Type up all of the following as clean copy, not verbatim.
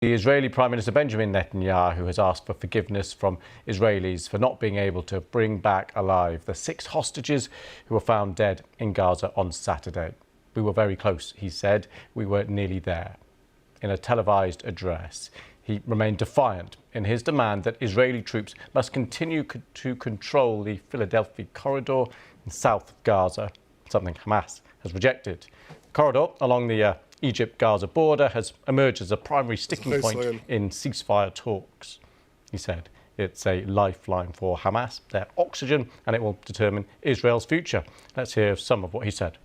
The Israeli Prime Minister Benjamin Netanyahu has asked for forgiveness from Israelis for not being able to bring back alive the 6 hostages who were found dead in Gaza on Saturday. "We were very close," he said. "We were nearly there." In a televised address, he remained defiant in his demand that Israeli troops must continue to control the Philadelphia corridor in south of Gaza, something Hamas has rejected. The corridor along the Egypt-Gaza border has emerged as a primary sticking point in ceasefire talks. He said it's a lifeline for Hamas, their oxygen, and it will determine Israel's future. Let's hear some of what he said.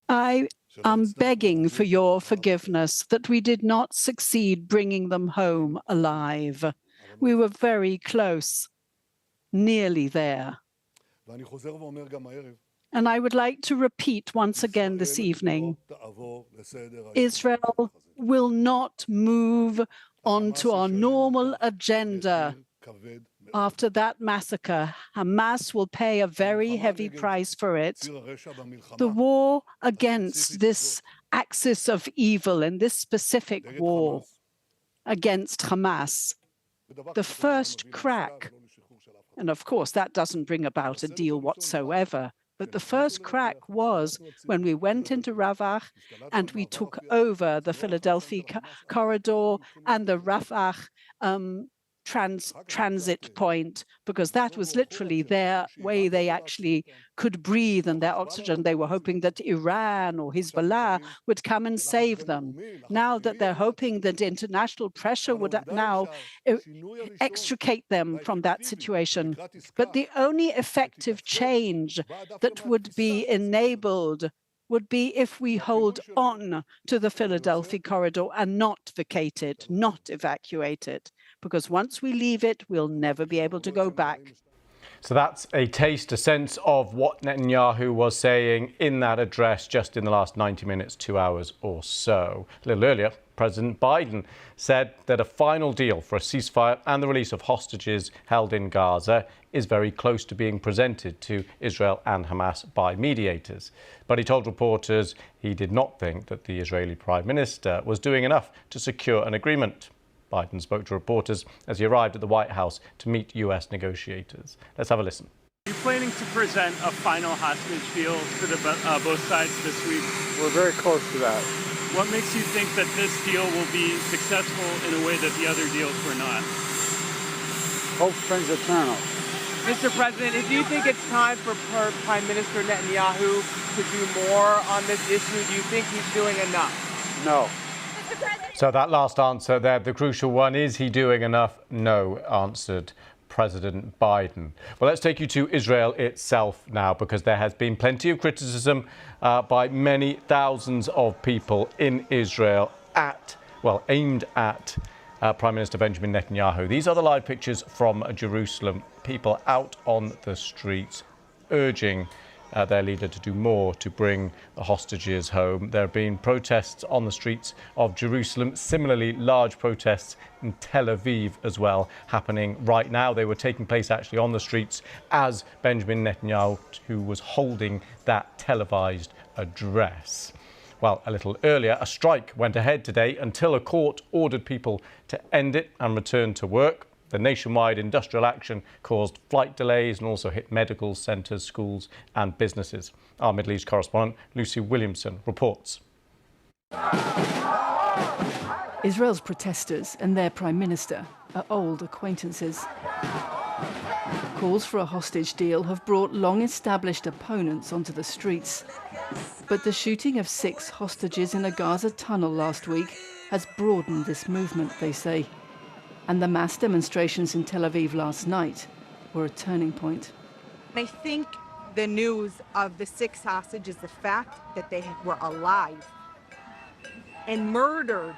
I am begging for your forgiveness that we did not succeed bringing them home alive. We were very close, nearly there. And I would like to repeat once again this evening, Israel will not move onto our normal agenda. After that massacre, Hamas will pay a very heavy price for it. The war against this axis of evil and this specific war against Hamas, the first crack, and of course that doesn't bring about a deal whatsoever, but the first crack was when we went into Rafah and we took over the Philadelphia corridor and the Rafah transit point, because that was literally their way they actually could breathe and their oxygen. They were hoping that Iran or Hezbollah would come and save them. Now that they're hoping that international pressure would now extricate them from that situation. But the only effective change that would be enabled would be if we hold on to the Philadelphia corridor and not vacate it, not evacuate it, because once we leave it, we'll never be able to go back. So that's a taste, a sense of what Netanyahu was saying in that address just in the last 90 minutes, 2 hours or so. A little earlier, President Biden said that a final deal for a ceasefire and the release of hostages held in Gaza is very close to being presented to Israel and Hamas by mediators. But he told reporters he did not think that the Israeli Prime Minister was doing enough to secure an agreement. Biden spoke to reporters as he arrived at the White House to meet US negotiators. Let's have a listen. Are you planning to present a final hostage deal to both sides this week? We're very close to that. What makes you think that this deal will be successful in a way that the other deals were not? Hope springs eternal. Mr. President, do you think it's time for Prime Minister Netanyahu to do more on this issue? Do you think he's doing enough? No. So that last answer there, the crucial one, is he doing enough? No, answered President Biden. Well, let's take you to Israel itself now, because there has been plenty of criticism by many thousands of people in Israel aimed at Prime Minister Benjamin Netanyahu. These are the live pictures from Jerusalem. People out on the streets urging their leader to do more to bring the hostages home. There have been protests on the streets of Jerusalem, similarly large protests in Tel Aviv as well happening right now. They were taking place actually on the streets as Benjamin Netanyahu, who was holding that televised address. Well, a little earlier, a strike went ahead today until a court ordered people to end it and return to work. The nationwide industrial action caused flight delays and also hit medical centres, schools and businesses. Our Middle East correspondent, Lucy Williamson, reports. Israel's protesters and their prime minister are old acquaintances. Calls for a hostage deal have brought long-established opponents onto the streets. But the shooting of 6 hostages in a Gaza tunnel last week has broadened this movement, they say. And the mass demonstrations in Tel Aviv last night were a turning point. I think the news of the 6 hostages, the fact that they were alive and murdered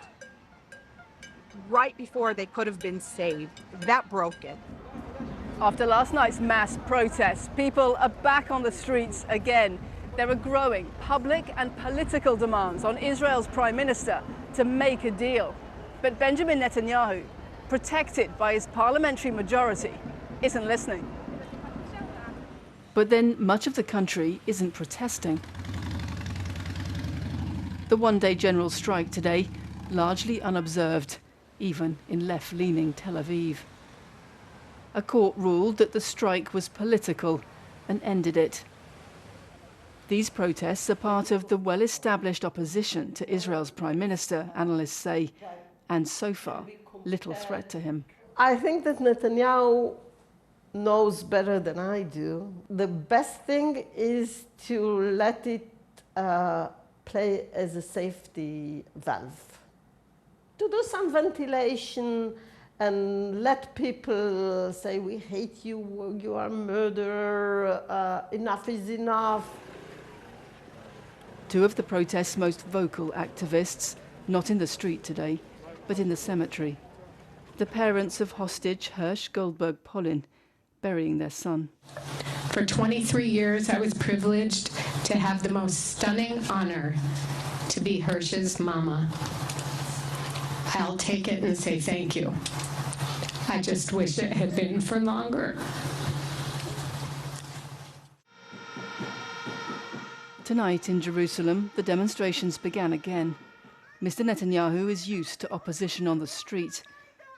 right before they could have been saved, that broke it. After last night's mass protests, people are back on the streets again. There are growing public and political demands on Israel's prime minister to make a deal. But Benjamin Netanyahu, protected by his parliamentary majority, isn't listening. But then much of the country isn't protesting. The one-day general strike today, largely unobserved. even in left-leaning Tel Aviv. A court ruled that the strike was political and ended it. These protests are part of the well-established opposition to Israel's Prime Minister, analysts say, and so far, little threat to him. I think that Netanyahu knows better than I do. The best thing is to let it play as a safety valve. To do some ventilation and let people say, we hate you, you are a murderer, enough is enough. Two of the protest's most vocal activists, not in the street today, but in the cemetery. The parents of hostage Hirsch Goldberg Polin, burying their son. For 23 years, I was privileged to have the most stunning honor to be Hirsch's mama. I'll take it and say thank you. I just wish it had been for longer. Tonight in Jerusalem, the demonstrations began again. Mr. Netanyahu is used to opposition on the street,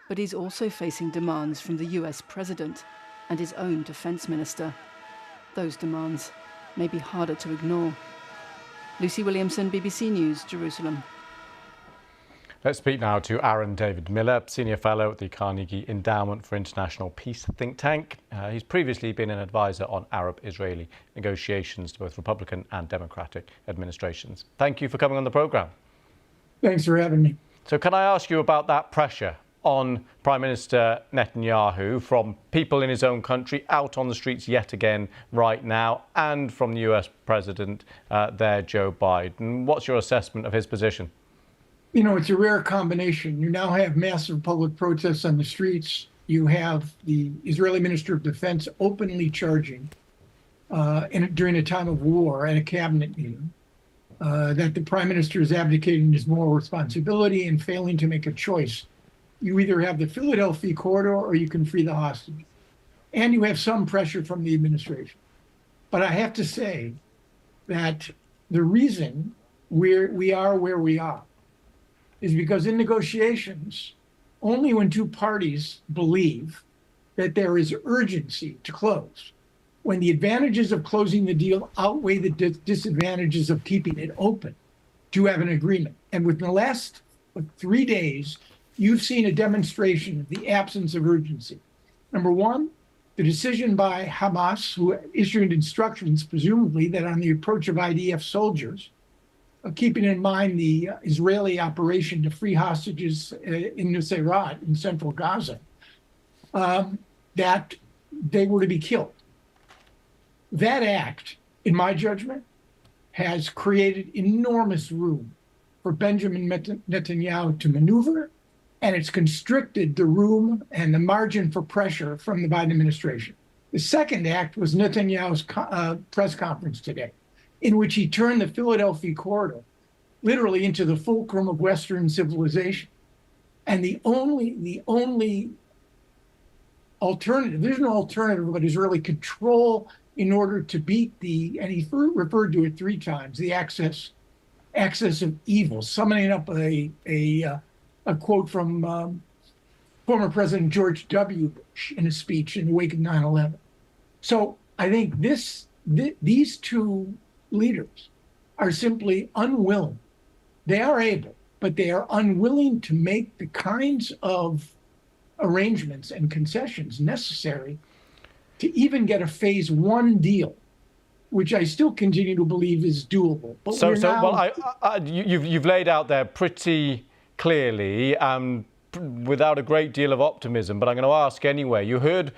but he's also facing demands from the US president and his own defense minister. Those demands may be harder to ignore. Lucy Williamson, BBC News, Jerusalem. Let's speak now to Aaron David Miller, Senior Fellow at the Carnegie Endowment for International Peace think tank. He's previously been an advisor on Arab-Israeli negotiations to both Republican and Democratic administrations. Thank you for coming on the programme. Thanks for having me. So can I ask you about that pressure on Prime Minister Netanyahu from people in his own country out on the streets yet again right now, and from the US President there, Joe Biden? What's your assessment of his position? You know, it's a rare combination. You now have massive public protests on the streets. You have the Israeli Minister of Defense openly charging during a time of war at a cabinet meeting that the Prime Minister is abdicating his moral responsibility and failing to make a choice. You either have the Philadelphia corridor or you can free the hostage. And you have some pressure from the administration. But I have to say that the reason we are where we are is because in negotiations, only when two parties believe that there is urgency to close, when the advantages of closing the deal outweigh the disadvantages of keeping it open, to have an agreement. And within the last 3 days, you've seen a demonstration of the absence of urgency. Number one, the decision by Hamas, who issued instructions, presumably, that on the approach of IDF soldiers, keeping in mind the Israeli operation to free hostages in Nusayrat in central Gaza, that they were to be killed. That act, in my judgment, has created enormous room for Benjamin Netanyahu to maneuver, and it's constricted the room and the margin for pressure from the Biden administration. The second act was Netanyahu's press conference today, in which he turned the Philadelphia corridor literally into the fulcrum of Western civilization. And the only alternative, there's no alternative but Israeli control in order to beat and he referred to it 3 times, the axis of evil, summoning up a quote from former President George W. Bush in a speech in the wake of 9/11. So I think these two leaders are simply unwilling. They are able, but they are unwilling to make the kinds of arrangements and concessions necessary to even get a phase 1 deal, which I still continue to believe is doable. But you've laid out there pretty clearly, without a great deal of optimism, but I'm going to ask anyway. You heard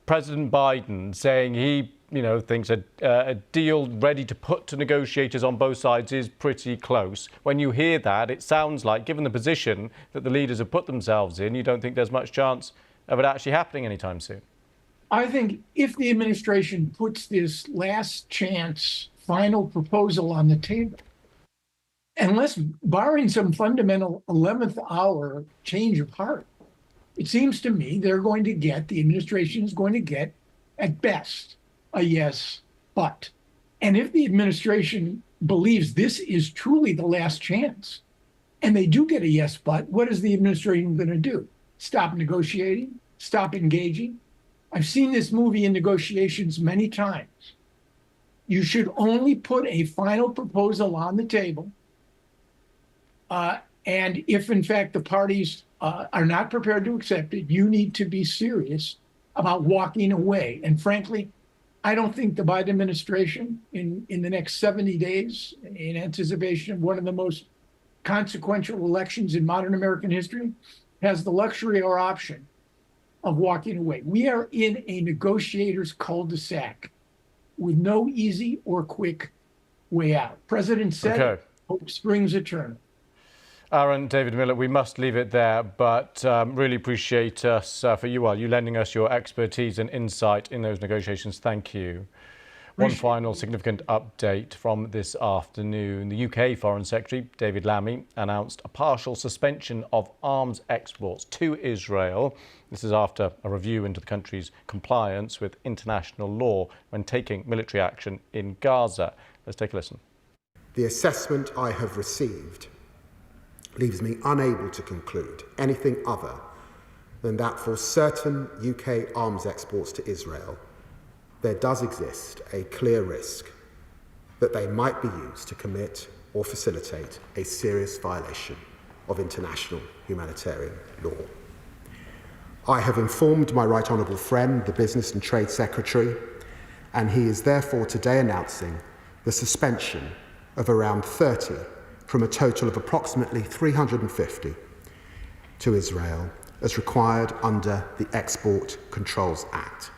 President Biden saying he thinks a deal ready to put to negotiators on both sides is pretty close. When you hear that, it sounds like, given the position that the leaders have put themselves in, you don't think there's much chance of it actually happening anytime soon. I think if the administration puts this last chance final proposal on the table, unless barring some fundamental 11th hour change of heart, it seems to me the administration is going to get, at best, a yes, but. And if the administration believes this is truly the last chance, and they do get a yes, but what is the administration going to do? Stop negotiating? Stop engaging? I've seen this movie in negotiations many times. You should only put a final proposal on the table. And if, in fact, the parties are not prepared to accept it, you need to be serious about walking away. And frankly, I don't think the Biden administration in the next 70 days, in anticipation of one of the most consequential elections in modern American history, has the luxury or option of walking away. We are in a negotiator's cul-de-sac with no easy or quick way out. President said, hope springs eternal. Aaron, David Miller, we must leave it there, but really appreciate you lending us your expertise and insight in those negotiations. Thank you. One final significant update from this afternoon. The UK Foreign Secretary, David Lammy, announced a partial suspension of arms exports to Israel. This is after a review into the country's compliance with international law when taking military action in Gaza. Let's take a listen. The assessment I have received leaves me unable to conclude anything other than that for certain UK arms exports to Israel, there does exist a clear risk that they might be used to commit or facilitate a serious violation of international humanitarian law. I have informed my Right Honourable friend, the Business and Trade Secretary, and he is therefore today announcing the suspension of around 30 from a total of approximately 350 to Israel as required under the Export Controls Act.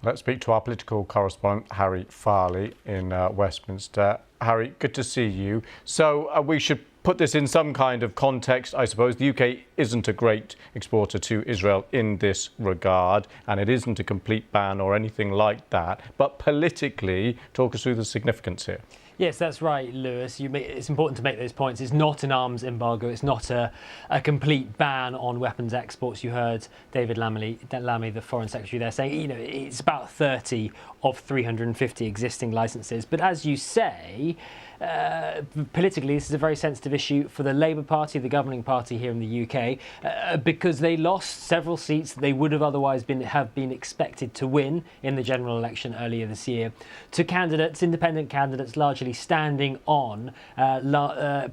Let's speak to our political correspondent, Harry Farley in Westminster. Harry, good to see you. So we should put this in some kind of context, I suppose. The UK isn't a great exporter to Israel in this regard, and it isn't a complete ban or anything like that. But politically, talk us through the significance here. Yes, that's right, Lewis. It's important to make those points. It's not an arms embargo. It's not a complete ban on weapons exports. You heard David Lammy, the Foreign Secretary there, saying, it's about 30 of 350 existing licences. But as you say, politically, this is a very sensitive issue for the Labour Party, the governing party here in the UK, because they lost several seats that they would have otherwise have been expected to win in the general election earlier this year, to candidates, independent candidates, largely standing on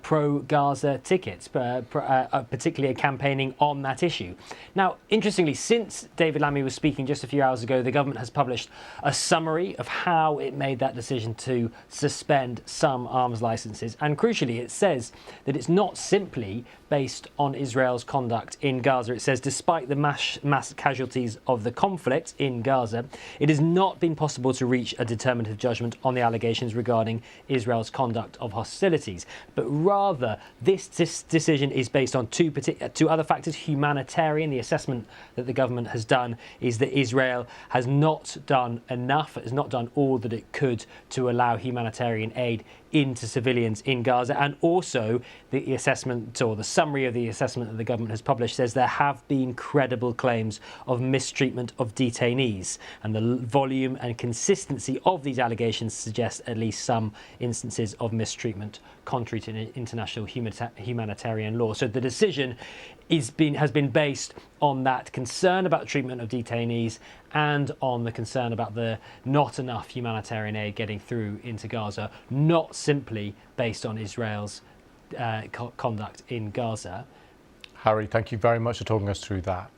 pro-Gaza tickets, particularly campaigning on that issue. Now, interestingly, since David Lammy was speaking just a few hours ago, the government has published a summary of how it made that decision to suspend some arms licenses, and crucially it says that it's not simply based on Israel's conduct in Gaza. It says despite the mass casualties of the conflict in Gaza, it has not been possible to reach a determinative judgment on the allegations regarding Israel's conduct of hostilities, but rather this decision is based on two other factors. Humanitarian, the assessment that the government has done is that Israel has not done enough, has not done all that it could to allow humanitarian aid into civilians in Gaza, and also the assessment, or the summary of the assessment that the government has published, says there have been credible claims of mistreatment of detainees, and the volume and consistency of these allegations suggest at least some instances of mistreatment contrary to international humanitarian law. So the decision has been based on that concern about treatment of detainees and on the concern about the not enough humanitarian aid getting through into Gaza, not simply based on Israel's conduct in Gaza. Harry, thank you very much for talking us through that.